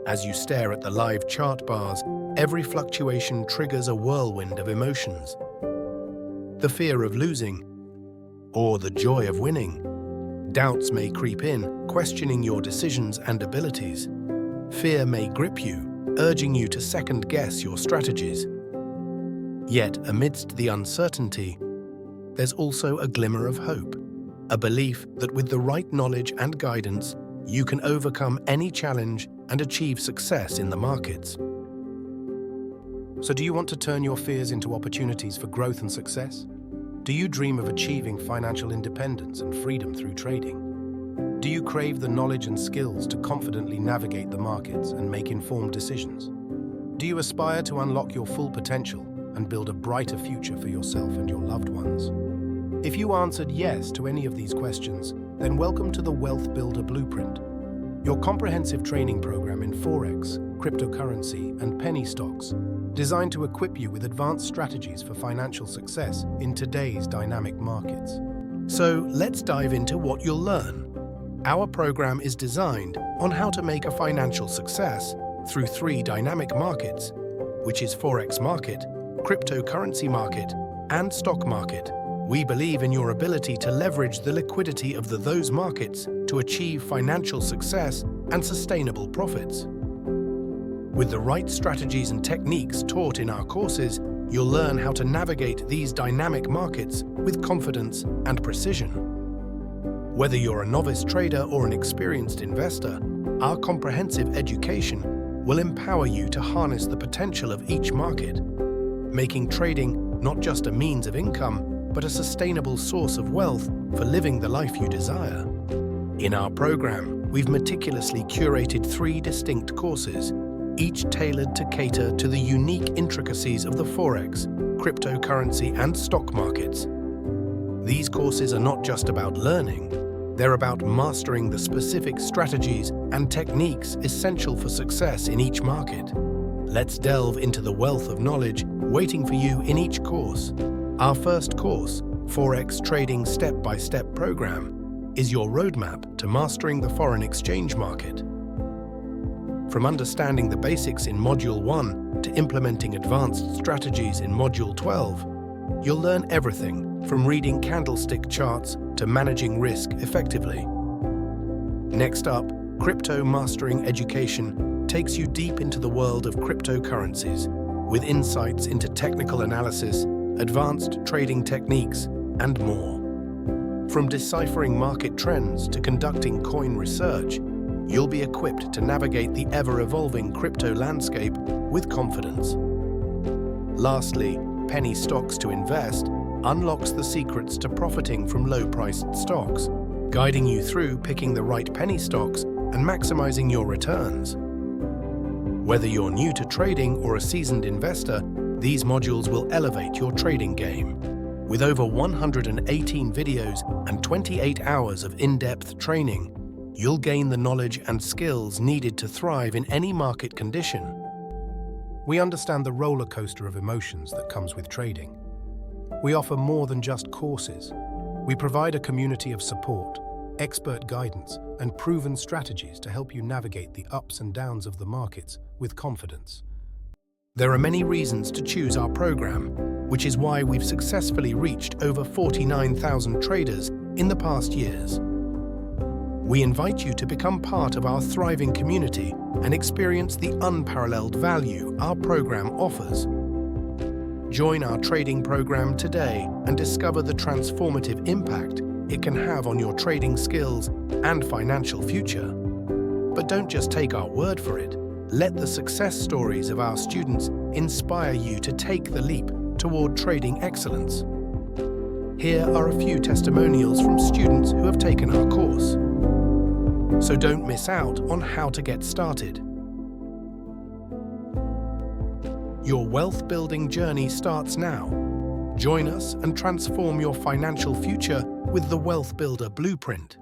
As you stare at the live chart bars, every fluctuation triggers a whirlwind of emotions. The fear of losing, or the joy of winning. Doubts may creep in, questioning your decisions and abilities. Fear may grip you, urging you to second-guess your strategies. Yet, amidst the uncertainty, there's also a glimmer of hope, a belief that with the right knowledge and guidance, you can overcome any challenge and achieve success in the markets. So do you want to turn your fears into opportunities for growth and success? Do you dream of achieving financial independence and freedom through trading? Do you crave the knowledge and skills to confidently navigate the markets and make informed decisions? Do you aspire to unlock your full potential and build a brighter future for yourself and your loved ones? If you answered yes to any of these questions, then welcome to the Wealth Builder Blueprint, your comprehensive training program in Forex, cryptocurrency, and penny stocks, designed to equip you with advanced strategies for financial success in today's dynamic markets. So let's dive into what you'll learn. Our program is designed on how to make a financial success through 3 dynamic markets, which is Forex market, cryptocurrency market, and stock market. We believe in your ability to leverage the liquidity of those markets to achieve financial success and sustainable profits. With the right strategies and techniques taught in our courses, you'll learn how to navigate these dynamic markets with confidence and precision. Whether you're a novice trader or an experienced investor, our comprehensive education will empower you to harness the potential of each market, making trading not just a means of income, but a sustainable source of wealth for living the life you desire. In our program, we've meticulously curated 3 distinct courses, each tailored to cater to the unique intricacies of the Forex, cryptocurrency, and stock markets. These courses are not just about learning, they're about mastering the specific strategies and techniques essential for success in each market. Let's delve into the wealth of knowledge waiting for you in each course. Our first course, Forex Trading Step-by-Step Program, is your roadmap to mastering the foreign exchange market. From understanding the basics in Module 1 to implementing advanced strategies in Module 12, you'll learn everything from reading candlestick charts to managing risk effectively. Next up, Crypto Mastering Education takes you deep into the world of cryptocurrencies, with insights into technical analysis, advanced trading techniques, and more. From deciphering market trends to conducting coin research, you'll be equipped to navigate the ever-evolving crypto landscape with confidence. Lastly, Penny Stocks to Invest unlocks the secrets to profiting from low-priced stocks, guiding you through picking the right penny stocks and maximizing your returns. Whether you're new to trading or a seasoned investor, these modules will elevate your trading game. With over 118 videos and 28 hours of in-depth training, you'll gain the knowledge and skills needed to thrive in any market condition. We understand the roller coaster of emotions that comes with trading. We offer more than just courses. We provide a community of support, expert guidance, and proven strategies to help you navigate the ups and downs of the markets with confidence. There are many reasons to choose our program, which is why we've successfully reached over 49,000 traders in the past years. We invite you to become part of our thriving community and experience the unparalleled value our program offers. Join our trading program today and discover the transformative impact it can have on your trading skills and financial future. But don't just take our word for it. Let the success stories of our students inspire you to take the leap toward trading excellence. Here are a few testimonials from students who have taken our course. So don't miss out on how to get started. Your wealth-building journey starts now. Join us and transform your financial future with the Wealth Builder Blueprint.